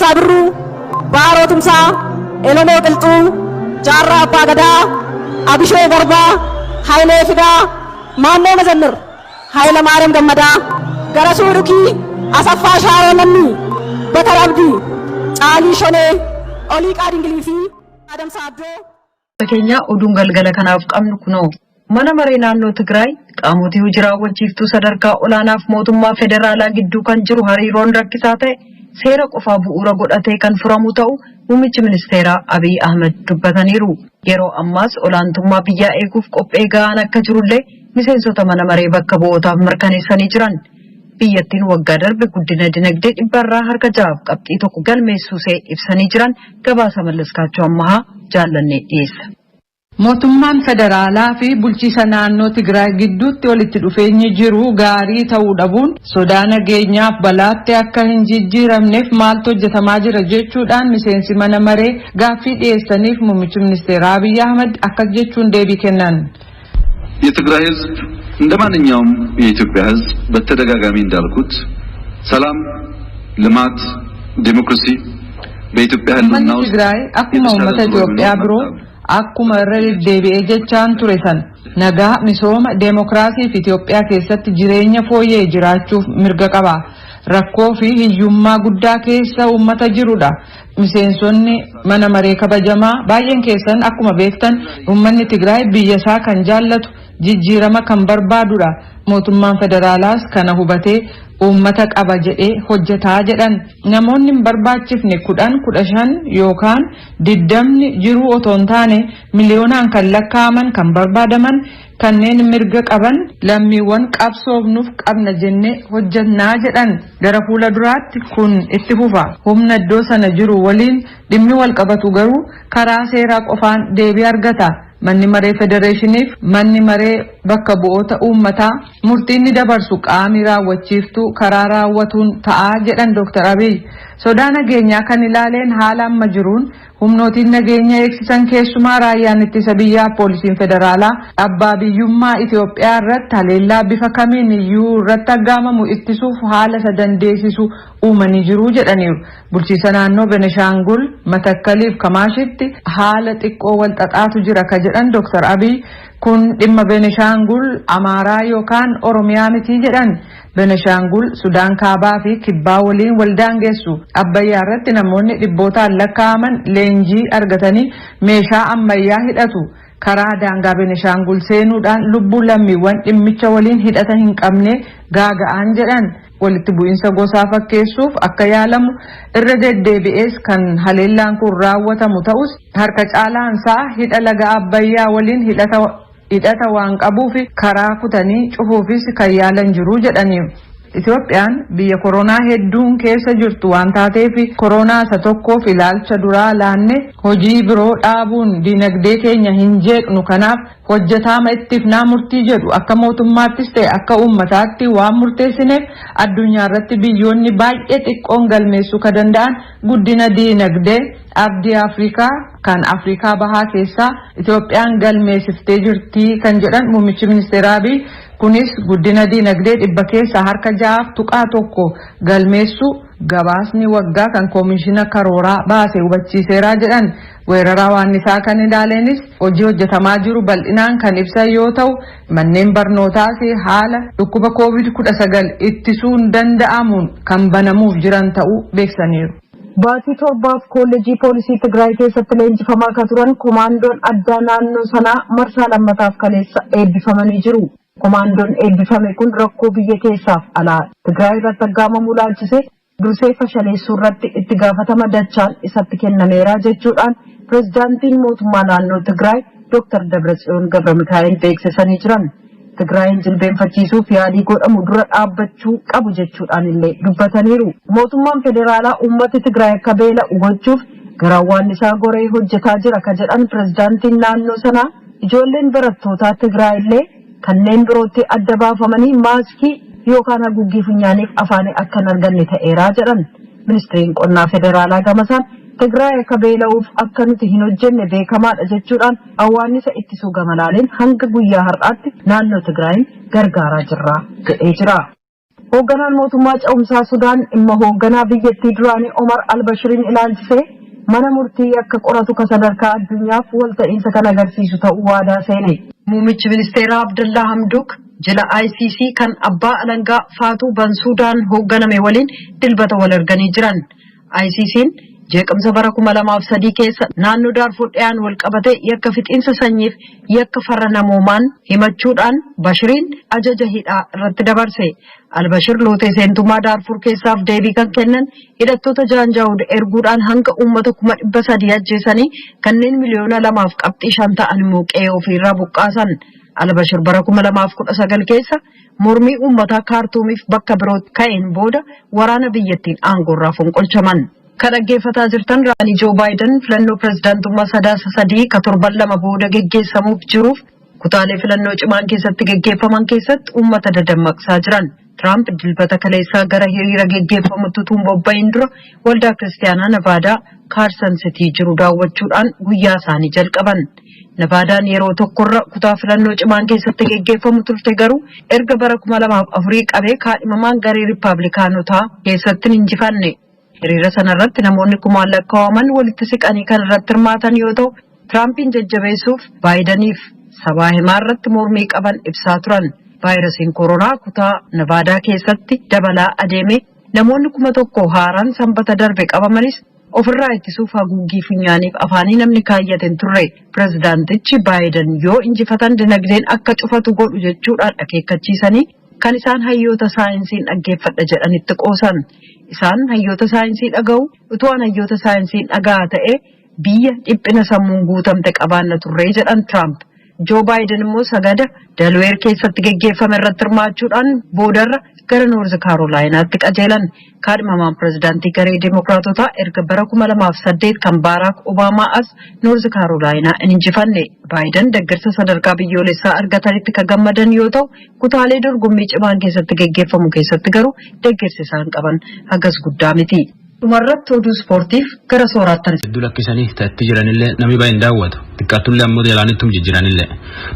Sabru, Baro Tumsa, Oromo Qilxuu, Jaarraa Abbaa Gadaa, Abishee Garbaa, Hayilee Fidaa, Maannoo Mazannir, Hayila Maariyaam Gammadaa, Garasuu Dhukii, Asaffaa Shaaroo Lammii, Bakar Abdii, Caalii Shonee, Oliiqaa Dingilii fi Adamsa Addoo. Keenya oduun galgala kanaaf qabnu kunoo mana maree naannoo Tigraay qaamotii hojii raawwachiiftuu sadarkaa olaanaaf mootummaa federaalaa gidduu kan jiru hariiroon rakkisaa ta'e seera qofaa bu'uura godhatee kan furamu ta'u muummichi ministeeraa Abiy Ahmed dubbataniiru. Yeroo ammaas olaantummaa biyyaa eeguuf qophee ga'aan akka jirullee miseensota mana maree bakka bu'ootaaf mirkaneessanii jiran. Biyyattiin waggaa darbe guddina dinagdee dhibbarraa harka 6.1 galmeessuusee ibsanii jiran gabaasa mallaskaachuu ammahaa jaallannee dhiyeessa. Mootummaan federaalaa fi bulchiisa naannoo Tigraay gidduutti walitti dhufeenyi jiru gaarii ta'uu dhabuun sodaa nageenyaaf balaatti akka hin jijjiiramneef maaltu hojjetamaa jira jechuudhaan miseensi mana maree gaaffii dhiyeessaniif muummichi ministeeraa Abiy Ahmed akka jechuun deebii kennan. የትግራይ ህዝብ እንደማንኛውም የኢትዮጵያ ህዝብ በተደጋጋሚ እንዳልኩት ሰላም፣ ልማት፣ ዲሞክራሲ በኢትዮጵያ ህልውና ውስጥ ትግራይ akkuma uummata Itoophiyaa biroo akkuma irra deddeebi'ee jechaan ture san nagaa, misooma, deemokiraasii fi Itoophiyaa keessatti jireenya fooyyee jiraachuuf mirga qaba. Rakkoo fi hiyyummaa guddaa keessa uummata jirudha. Miseensonni mana maree kabajamaa baay'een keessan akkuma beektan uummanni Tigraay biyya isaa kan jaallatu jijjiirama kan barbaadudha. Mootummaan federaalaas kana hubatee uummata qaba jedhee hojjetaa jedhan. Namoonni hin barbaachifne 10, 15 yookaan 20 jiruu otoo hin taane miliyoonaan kan lakkaa'aman kan barbaadaman kanneen mirga qaban lammiiwwan qabsoofnuuf qabna jennee hojjannaa jedhan. Gara fuula duraatti kun itti fufa. Humna iddoo sana jiru waliin dhimmi wal qabatu garuu karaa seeraa qofaan deebii argata. Manni maree federeeshiniif manni maree bakka bu'oota uummataa murtiin ni dabarsu qaamni raawwachiiftuu karaa raawwatuun ta'aa jedhan Dr. Abiy. Sodaa nageenyaa kan ilaaleen haala amma jiruun humnootiin nageenya eegsisan keessumaa raayyaan ittisa biyyaa poolisiin federaalaa abbaa biyyummaa Itoophiyaa irratti haleellaa bifa kamiin iyyuu irratti aggaamamu ittisuuf haala isa dandeessisu uumanii jiru jedhaniiru. Bulchiisa naannoo Beneshaangul, Matakkaliif Kamaashitti haala xiqqoo wal xaxaatu jira ka jedhan Dr. Abiy kun dhimma Beneshaangul Amaaraa yookaan Oromiyaa miti jedhan. Beneshaangul Sudaan Kaabaa fi Kibbaa waliin wal daangessu. Abbayyaa irratti namoonni dhibbootaan lakkaa'aman leenjii argatanii meeshaa ammayyaa hidhatu. Karaa daangaa Beneshaangul seenuudhaan lubbuu lammiiwwan dhimmicha waliin hidhata hin qabne gaaga'an jedhan. Walitti bu'iinsa gosaa fakkeessuuf akka yaalamu irra deddeebi'ees kan haleellaan kun raawwatamu ta'us harka caalaansaa hidha laga Abbayyaa waliin hidhata waan qabuuf karaa kutanii cufuufis kan yaalan jiru jedhaniiru. Itoophiyaan biyya koronaa hedduun keessa jirtu waan taateef koronaa isa tokkoof ilaalcha duraa laanne hojii biroo dhaabuun dinagdee keenya hin jeeqnu kanaaf hojjetaama ittifnaa murtii jedhu akka mootummaattis ta'e akka uummataatti waan murteessineef addunyaa irratti biyyoonni baay'ee xiqqoon galmeessuu ka danda'an guddina dinagdee abdii Afrikaa kan Afrikaa bahaa keessaa Itoophiyaan galmeessiftee jirti kan jedhan muummichi ministeeraa Abiy kunis guddina dinagdee dhibba keessaa harka 6.1 galmeessu gabaasni waggaa kan koomishina karooraa baase hubachiiseera jedhan. Weeraraa waan isaa kan ilaaleenis hojii hojjetamaa jiru bal'inaan kan ibsan yoo ta'u manneen barnootaas haala dhukkuba COVID-19 ittisuun danda'amuun kan banamuuf jiran ta'uu beeksaniiru. Baatii torbaaf kolleejii poolisii Tigraay keessatti leenjifamaa kan turan komaandoon addaa naannoo sanaa marsaa lammataaf kaleessa eebbifamanii jiru. Komaandoon eebbifame kun rakkoo biyya keessaaf alaa Tigraay irratti aggaamamuu laalchisee dursee fashaleessuu irratti itti gaafatama dachaan isatti kennameera jechuudhaan pirezidaantiin mootummaa naannoo Tigraay Dr. Dabratsiyoon Gabramikaa'el beeksisanii jiran. Tigraayin jilbeenfachiisuuf yaalii godhamu dura dhaabbachuu qabu jechuudhaan illee dubbataniiru. Mootummaan federaalaa uummata Tigraay akka beela gochuuf garaawwan isaa goree hojjetaa jira ka jedhan pirezidaantiin naannoo sanaa ijoolleen barattootaa Tigraay illee kanneen birootti adda baafamanii maaskii yookaan haguuggii funyaaniif afaanii akka hin arganne ta'eera jedhan. Ministeerri qonnaa federaalaa gamasaan Tigraay akka beela'uuf akka nuti hin hojjenne beekamaadha jechuudhaan awwaannisa ittisuu gamalaaleen hanga guyyaa har'aatti naannoo Tigraayin gargaaraa jirra jedhee jira. Hoogganaan mootummaa ce'umsaa Sudaan dhimma hoogganaa biyyattii duraanii Omar al-Bashiriin ilaalchisee mana murtii akka qoratu ka sadarkaa addunyaaf walta'iinsa kan agarsiisu ta'uu waadaa seene. Muummichi ministeeraa Abdullah Hamdok jila ICC kan abbaa alangaa Faatuu Bansuudaan hoogganame waliin dilbata wal arganii jiran. ICC'n jeeqamsa bara 2003 keessa naannoo Daarfur dhiyaan wal qabate yakka fixiinsa sanyiif yakka farra namoomaan himachuudhaan Bashiriin ajaja hidhaa irratti dabarse. Al-Bashir lootee seentummaa Daarfur keessaaf deebii kan kennan hidhattoota Jaanjaawud erguudhaan hanga uummata 300,000 ajjeesanii kanneen miliyoona 2.5 ta'an immoo qe'ee ofiirraa buqqaasan. Al-Bashir bara 2019 keessa mormii uummataa Kaartuumiif bakka birootti ka'een booda waraana biyyattiin aangoorraa fonqolchaman. Kan dhaggeeffataa jirtan raanii Joo Baayiden filannoo pirezidaantummaa sadaasa 3 ka torban 2 booda geggeessamuuf jiruuf kutaalee filannoo cimaan keessatti geggeeffaman keessatti uummata dadammaqsaa jiran. Trump dilbata kaleessaa gara hiriira geggeeffamutti bobba'een dura waldaa kiristaanaa Nevaadaa Kaarsan Sitii jiru daawwachuudhaan guyyaa isaanii jalqaban. Nevaadaan yeroo tokkorra kutaa filannoo cimaan keessatti geggeeffamu turte garuu erga bara 2004 qabee kaadhimamaan garee Riippaabilikaanotaa keessatti hin injifanne. Hiriira sanarratti namoonni kumaan lakkaa'aman walitti siqanii kan irratti hirmaatan yoo ta'u, Tiraampiin jajjabeessuuf Baayidaniif sabaa himaa irratti mormii qaban ibsaa turan. Vaayirasiin koronaa kutaa Nevaadaa keessatti dabalaa adeeme namoonni 1,000 haaraan sanbata darbe qabamanis ofirraa ittisuuf haguuggii funyaaniif afaanii namni kaayyate turre. Pirezidaantichi Baayiden yoo injifatan dinagdeen akka cufatu godhu jechuudhaan akeekkachiisanii kan isaan hayyoota saayinsiin dhaggeeffadha jedhanitti qoosan. Isaan hayyoota saayinsii dhaga'u utuu hayyoota saayinsiin dhagaa ta'e biyya dhiphina sammuun guutamte qabaanna turre jedhan Trump. Joo Baayiden immoo sagada Delaware keessatti geggeeffame irratti hirmaachuudhaan boodarra gara Noorz Kaarolaayinaatti qajeelan. Kaadhimamaan pirezidaantii garee Dimookiraatotaa erga bara 2008 kan Baaraak Obaamaa as Noorz Kaarolaayinaa hin injifanne. Baayiden deeggarsa sadarkaa biyyoolessaa argatanitti kan gammadan yoo ta'u, kutaalee dorgommii cimaan keessatti geggeeffamu keessatti garuu deeggarsi isaan qaban hagas guddaa miti. Dhumarratti oduu ispoortiif gara sooraattan. Hedduu lakkisanii ta'atti jiranillee namni baay'een daawwatu. Xiqqaattullee ammoo deelaanitti jijjiiranillee.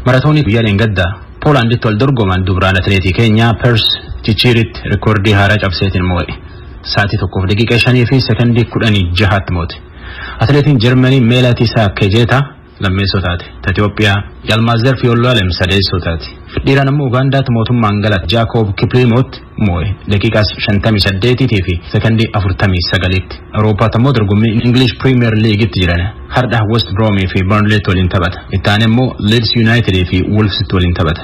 Maratoonii guyyaa dheengaddaa Poolaanditti wal dorgoman dubraan atileetii keenya Pers Chichiritti rikoordii haaraa cabseetiin moo'e. Sa'aatii 1 daqiiqaa 5 fi sekondii 16 moo'e. Atileetiin Jarmanii Meelatiisaa Kejeetaa lammeessoo taate. Itoophiyaa Yalmaazer Fiyoollaalem sadeessoo taate. Dhiiraan ammoo Ugaandaatti mootummaan galate Jaakob Kiplimoot moo'e daqiiqaa 58 fi sekondii 49tti. Awuroopaatti ammoo dorgommii English Premier Leaguetti jiran. Har'a West Bromwich fi Burnley waliin taphata. Itti aanee immoo Leeds United fi Wolves waliin taphata.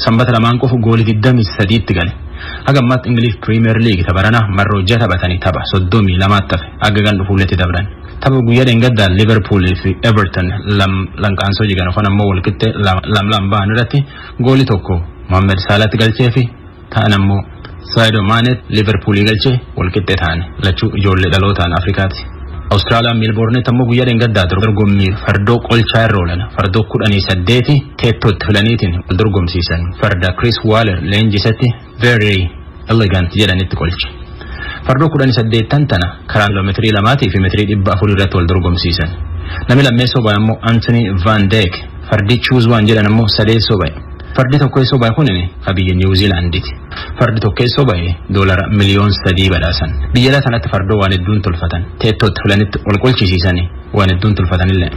Sanbata lamaan qofa goolii 23tti gale. Haga ammaatti English Premier League tapharana marroo 6 taphatanii tapha 32 tafe haga gan dhufuuletti dabran. Tapha guyyaa dheengaddaa Liverpool fi Everton lanqaansoo jigan afaan ammoo walqixxe lam ba'an irratti goolii tokko Mohamed Salahtti galchee fi ta'an ammoo Sadio Mane Liverpool galchee walqixxe ta'an lachuu ijoollee dhalootaan Afrikaati. Australia Melbourne ammoo guyyaa dheengaddaa dorgommii fardoo qolchaa irra oolan fardoo 18 teettootti filaniitiin wal dorgomsiisan farda Chris Waller leenjisatti very elegant jedhanitti qolche. Fardoo 18 tana karaa kiiloomeetirii 2 fi meetirii 400 irratti wal dorgomsiisan. Namni lammeessoo bahe ammoo Anthony Van Dijk fardi choose one jedhan ammoo sadeessoo bahe. Fardi tokkeessoo bahe kunini biyya New Zealanditi. Fardi tokkeessoo bahe $3 miliyoon badhaasan. Biyya sanatti fardoo waan hedduun tolfatan. Teettootti filanitti wal qolchisiisanii waan hedduun tolfatanillee.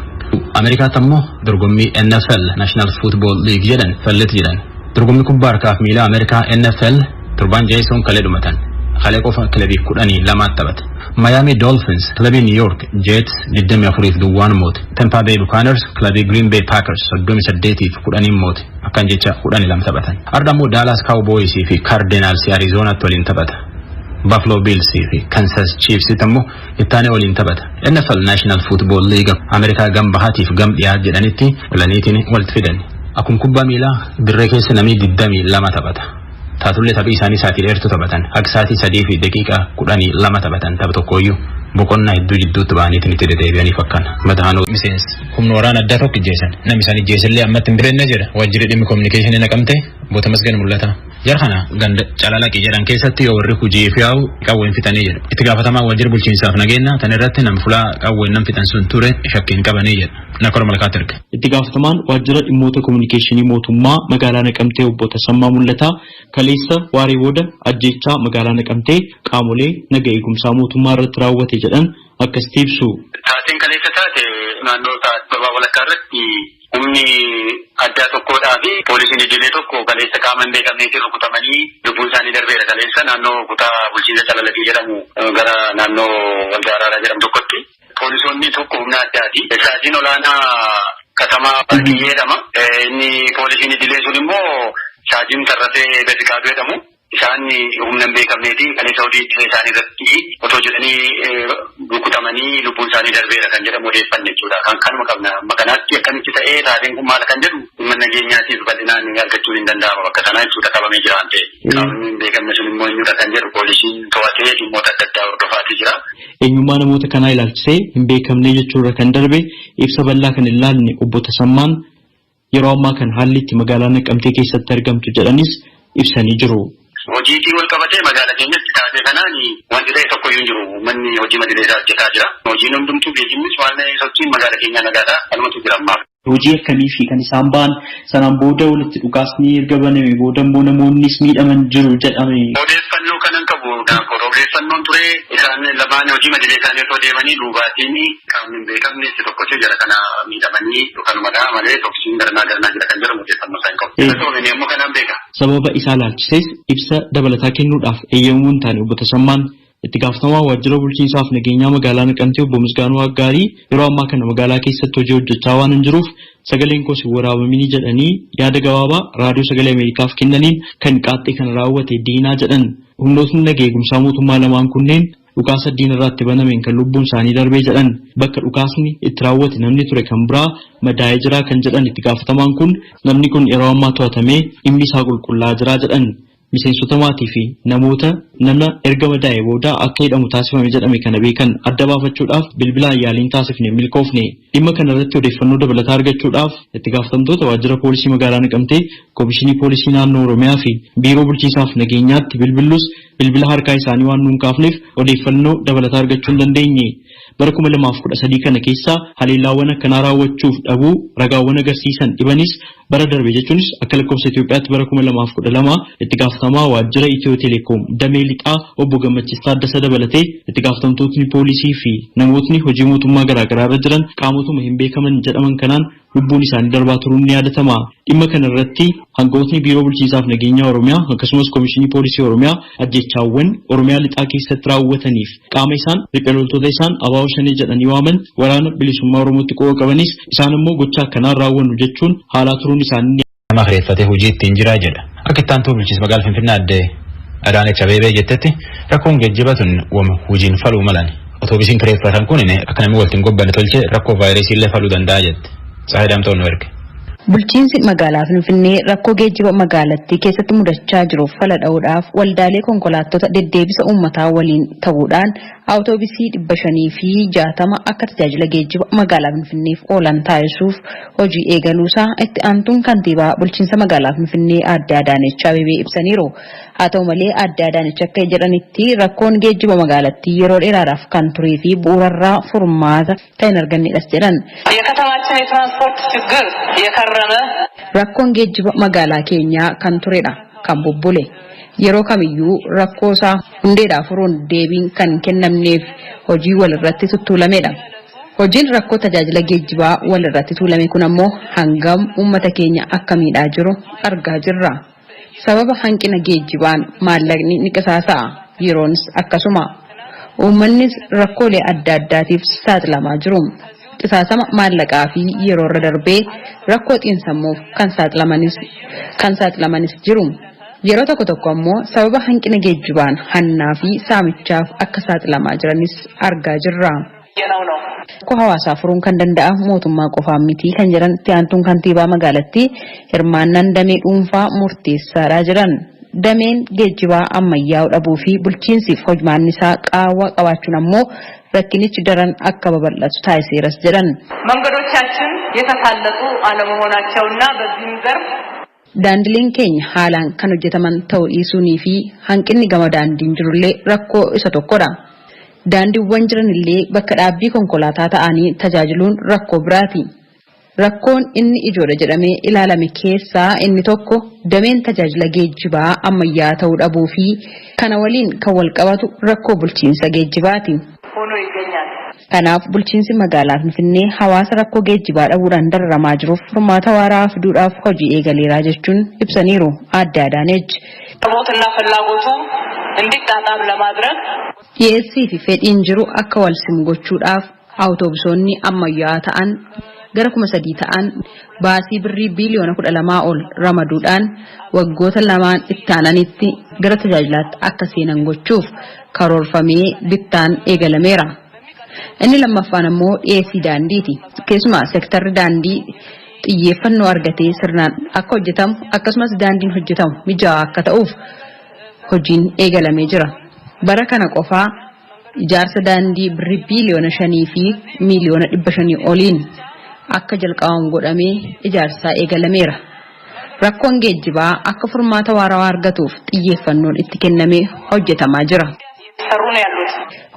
Ameerikaatti ammoo dorgommii NFL National Football League jedhan falletti jedhan. Dorgommii kubbaa harkaaf miilaa Ameerikaa NFL torban jaaysoon kalee dhumatan. Kalee qofa kilabii 12 taphate. Miami Dolphins kilabii New York Jets 24 moote. Tampa Bay Buccaneers kilabii Green Bay Packers 38 moote. Akkan jecha 12 taphatan. Arda ammoo Dallas Cowboys fi Cardinals Arizona waliin taphata. Buffalo Bills fi Kansas Chiefs ammoo ittaanee waliin taphata. NFL National Football League Ameerikaa gambahatiif gam dhiyaa jedhanitti walaniitiin walitti fidan. Akkuma kubbaa miilaa dirree keessa namni 22 taphata. Taatullee taphi isaanii sa'aatii dheertuu taphatan. Akka sa'aatii 3 fi daqiiqaa 12 taphatan tapha tokkooyyuu boqonnaa hedduu jidduutti ba'aniitiin itti deddeebi'anii fakkaana. Mataanoo miseensi humna waraana addaa tokko ijjeessan. Namni isaan ijjeessallee ammatti hin birenne jedha. Waajjirri dhimmi kominikeeshinii naqamte Boota masgan mul'ata. Jarhana ganda calalaqi jedhan keessatti warri hojii fi yaa'u qawween fitanii jedha. Itti gaafatamaa wajjir bulchiinsaaf nageenya tan irratti nam fulaa qawween nam fitan sun ture shakkiin qabanii jedha. Nakora malkaat erga. Itti gaafatamaan waajjira dhimmoota kominikeeshinii mootummaa magaalaa Naqamtee obbo Tasammaa Mul'ataa kaleessa waaree booda ajjeechaa magaalaa Naqamtee qaamolee naga eegumsaa mootummaa irratti raawwate jedhan akkasitti ibsu. Taateen kaleessa taate naannoo sababa walakkaa irratti humni addaa tokkodhaa fi poolisiin idilee tokko kaleessa qaaman beekamneetiin rukutamanii lubbuun isaanii darbeera. Kaleessa naannoo kutaa bulchiinsa Calalaqii jedhamu gara naannoo Waldaaraaraa jedhamu tokkotti poolisoonni tokko humna addaati. Saatiin olaanaa katamaa Barkiyyee jedhama. Inni poolisiin idilee sun immoo Saatiin Tarratee Besiqaaduu jedhamu. Isaan humna hin beekamneetiin kaleessa hojii idilee isaanii irratti otoo jedhanii rukutamanii lubbuun isaanii darbeera kan jedhamu odeeffanne jechuudha. Kan kanuma qabna. Makanaatti akkamitti ta'ee taateen kun maal kan jedhu dhimma nageenyaatiif bal'inaan argachuun hin danda'amu. Bakka sanaa jechuudha qabamee jira waan ta'eef. Qaamni hin beekamne sun immoo eenyudha kan jedhu poolisiin to'atee dhimmoota adda addaa hordofaatii jira. Eenyummaa namoota kanaa ilaalchisee hin beekamne jechuurra kan darbe ibsa bal'aa kan ilaalle obbo Tasammaan yeroo ammaa kan haalli itti magaalaa Naqamtee keessatti argamtu jedhanis ibsanii jiru. Hojiitii wal qabatee magaalaa keenyatti taatee kanaan wanti ta'e tokko iyyuu hin jiru. Manni hojii madileesaa hojjetaa jira. Hojiin hundumtuu geejjibnis waan sochiin magaalaa keenyaa nagaadhaa kanumatu jira ammaaf. Hojii akkamii fi kan isaan ba'an sanaan booda walitti dhukaasni erga baname booda immoo namoonnis miidhaman jiru jedhame. Odeeffannoo kanan qabu odeeffannoon ture isaan lamaan hojii madilee isaanii otoo deemanii duubaatiin qaamni hin beekamne itti tokkotti jara kana miidhamanii kanumadhaa malee toksiin garanaa jira kan jedhamu odeeffannoo isaan qabu. Inni ammoo kanaan beeka. Sababa isaa ilaalchises ibsa dabalataa kennuudhaaf eeyyamuu hin taane obbo Tasammaan itti gaafatamaa waajjira bulchiinsaaf nageenyaa magaalaa Naqamtee obbo Misgaanuu Aggaarii yeroo ammaa kana magaalaa keessatti hojii hojjechaa waan hin jiruuf sagaleen koo hin waraabamini jedhanii yaada gabaabaa raadiyoo sagalee Ameerikaaf kennaniin kan qaaxxee kana raawwate diinaa jedhan. Humnootni naga eegumsaa mootummaa lamaan kunneen dhukaasa diina irratti banameen kan lubbuun isaanii darbee jedhan. Bakka dhukaasni itti raawwate namni ture kan biraa madaa'ee jira kan jedhan itti gaafatamaan kun namni kun yeroo ammaa to'atamee dhimmi isaa qulqullaa'aa jira jedhan. Miseensota maatii fi namoota nama erga madaa'ee booda akka hidhamu taasifame jedhame kana beekan adda baafachuudhaaf bilbilaan yaaliin taasifne milkoofne. Dhimma kana irratti odeeffannoo dabalataa argachuudhaaf itti gaafatamtoota waajjira poolisii magaalaa Naqamtee, Komishinii Poolisii Naannoo Oromiyaa fi Biiroo Bulchiinsaaf Nageenyaatti bilbillus bilbila harkaa isaanii waan nuun kaafneef odeeffannoo dabalataa argachuu hin dandeenye. Bara 2013 kana keessa haleellaawwan akkanaa raawwachuuf dhabuu ragaawwan agarsiisan dhibanis bara darbe jechuunis akka lakkoofsa Itoophiyaatti bara 2012 itti gaafatamaa waajjira Itiyoo Teleekoom damee lixaa obbo Gammachiis Taaddasa dabalatee itti gaafatamtootni poolisii fi namootni hojii mootummaa garaagaraa irra jiran qaamotuma hin beekaman jedhaman kanaan lubbuun isaanii darbaa turuun ni yaadatama. Dhimma kana irratti hangafootni biiroo bulchiinsaaf nageenyaa Oromiyaa akkasumas Komishinii Poolisii Oromiyaa ajjechaawwan Oromiyaa lixaa keessatti raawwataniif qaama isaan riphee loltoota isaan abaa'oo shanii jedhanii waaman waraana bilisummaa Oromootti qooqa qabanis isaan immoo gocha akkanaa raawwannu jechuun haalaa turuun isaanii nama kireeffatee hojii ittiin jiraa jedha. Akka itti aantuu bulchiinsa magaalaa Finfinnee aadde Adaanech Abeebee jettetti rakkoon geejjibaa tun wama hojiin faluu malan. Otoobisiin kireeffatan kun akka namni waltiin gobbanne tolchee rakkoo vaayirasii illee faluu danda'a jette. Saayidaamtoon nu erge. Bulchiinsi magaalaa Finfinnee rakkoo geejjiba magaalattii keessatti mudachaa jiruuf fala dha'uudhaaf waldaalee konkolaattota deddeebisa uummataa waliin ta'uudhaan awutoobisii 560 akka tajaajila geejjiba magaalaa Finfinneef oolan taasisuuf hojii eegaluusaa itti aantuun kantiibaa bulchiinsa magaalaa Finfinnee aadde Adaanech Abeebee ibsaniiru. Haa ta'u malee aadde Adaanech akka jedhanitti rakkoon geejjiba magaalattii yeroo dheeraadhaaf kan turee fi bu'uurarraa furmaata kan hin argannedhas jedhan. የከተማችን የትራንስፖርት ችግር የከረመ rakkoon geejjiba magaalaa keenyaa kan turedha kan bubbule yeroo kamiyyuu rakkoosaa hundeedhaa furuun deebiin kan kennamneef hojii walirratti tuttuulamedha. Hojiin rakkoo tajaajila geejjibaa walirratti tuulame kun ammoo hangam uummata keenya akka miidhaa jiru argaa jirra. Sababa hanqina geejjibaan maallaqni ni qisaasa'a yeroonis akkasuma uummannis rakkoolee adda addaatiif saaxilamaa jiru. Qisaasama maallaqaa fi yeroo irra darbee rakkoo xiinsammuuf kan saaxilamanis jiru. Yeroo tokko ammoo sababa hanqina geejjibaan hannaa fi saamichaaf akka saaxilamaa jiranis argaa jirra. Rakkoo hawaasaa furuun kan danda'amu mootummaa qofaan miti kan jedhan itti aantuun kantiibaa magaalattii hirmaannaan damee dhuunfaa murteessaadha jedhan. Dameen geejjibaa ammayyaa'uu dhabuu fi bulchiinsiif hojmaan isaa qaawwa qabaachuun ammoo rakkinichi daran akka babal'atu taasiseeras jedhan. መንገዶቻችን የተሳለጡ አለመሆናቸውና በዚህም ዘርፍ Daandileen keenya haalaan kan hojjetaman ta'uu dhiisuunii fi hanqinni gama daandiin jirullee rakkoo isa tokkodha. Daandiiwwan jiranillee bakka dhaabbii konkolaataa ta'anii tajaajiluun rakkoo biraati. Rakkoon inni ijoodha jedhamee ilaalame keessaa inni tokko dameen tajaajila geejjibaa ammayyaa ta'uu dhabuu fi kana waliin kan wal qabatu rakkoo bulchiinsa geejjibaati. Kanaaf bulchiinsi magaalaa Finfinnee hawaasa rakkoo geejjibaa dhabuudhaan dararamaa jiruuf furmaata waaraa fiduudhaaf hojii eegaleeraa jechuun ibsaniiru Aadde Adaaneech. Dhiyeessii fi fedhiin jiru akka wal simu gochuudhaaf awutoobusonni ammayyaa ta'an gara 3,000 ta'an baasii birrii biliyoona 12 ol ramaduudhaan waggoota lamaan itti aananitti gara tajaajilaatti akka seenan gochuuf karoorfamee bittaan eegalameera. Inni lammaffaan ammoo dhiyeessii daandiiti. Keessumaa sektarri daandii xiyyeeffannoo argatee sirnaan akka hojjetamu akkasumas daandiin hojjetamu mijaawaa akka ta'uuf hojiin eegalamee jira. Bara kana qofaa ijaarsa daandii birrii biliyoona 5 fi miliyoona 500 oliin akka jalqabamu godhamee ijaarsaa eegalameera. Rakkoon geejjibaa akka furmaata waaraa argatuuf xiyyeeffannoon itti kennamee hojjetamaa jira.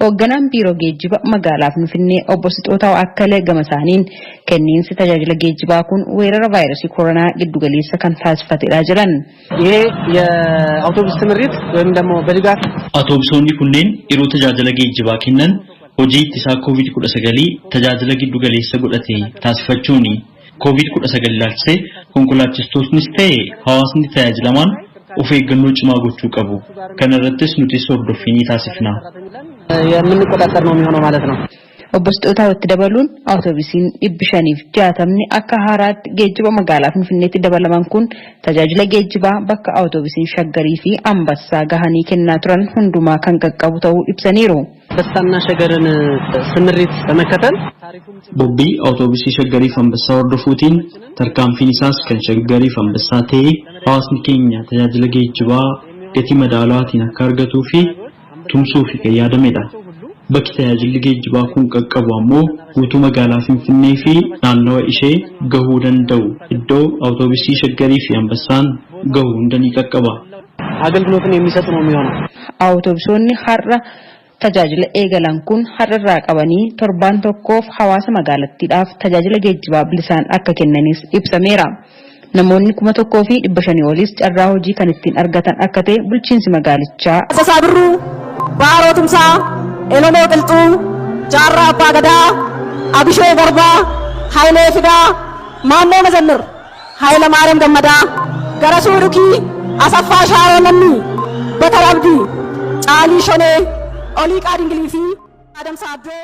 Hoogganaan biiroo geejjiba magaalaa Finfinnee obbo Sixootaa Akkalee gama isaaniin kenniinsi tajaajila geejjibaa kun weerara vaayirasii koronaa giddugaleessa kan taasifatedha jedhan. ይሄ የአውቶቡስ ትምሪት ወይም ደግሞ በድጋፍ አውቶቡሶኒ ኩnneen yeroo tajaajila geejjibaa kennan hojii ittisaa COVID-19 tajaajila giddugaleessa godhate taasifachuuni. COVID-19 ilaalchisee konkolaachistoonnis ta'e hawaasni tajaajilamaan of eeggannoo cimaa gochuu qabu. Kana irrattis nuti hordoffii taasifna. የምንቆጣጠር ነው የሚሆነው ማለት ነው። Obbo Sixootaa itti dabaluun awutoobisiin 560 akka haaraatti geejjiba magaalaa Finfinneetti dabalaman kun tajaajila geejjibaa bakka awutoobisiin Shaggarii fi Ambassaa gahanii kennaa turan hundumaa kan qaqqabu ta'uu ibsaniiru. በስታና ሸገርን ስምሪት በመከተል bobbii awutoobisii Shaggarii fi Ambassaa hordofuutiin tarkaanfiin isaas kan Shaggarii fi Ambassaa ta'ee hawaasni keenya tajaajila geejjibaa gatii madaalawaatiin akka argatuu fi tumsuu fi kan yaadamedha. Bakki tajaajilli geejjibaa kun qaqqabu ammoo guutuu magaalaa Finfinnee fi naannawa ishee gahuu danda'u iddoo awutoobisii Shaggarii fi Ambassaan gahuu hunda ni qaqqaba. አገልግሎትን የሚሰጥ ነው የሚሆነው። Awutoobisonni har'a tajaajila eegalan kun har'arraa qabanii torbaan tokkoof hawaasa magaalattiidhaaf tajaajila geejjibaa bilisaan akka kennanis ibsameera. Namoonni 1,500 olis carraa hojii kan ittiin argatan akka ta'e bulchiinsi magaalichaa. Sasaabirru Baarotumsa Oromoo Qilxuu Jaarraa Abbaa Gadaa Abishee Garbaa Hayilee Fidaa Maannoo Mazannir Hayila Maariyaam Gammadaa Garasuu Dhukii Asaffaa Shaaroo Namni Bakar Abdii Caalii Shonee Olii Qaadingilii fi Adamsaa Addoo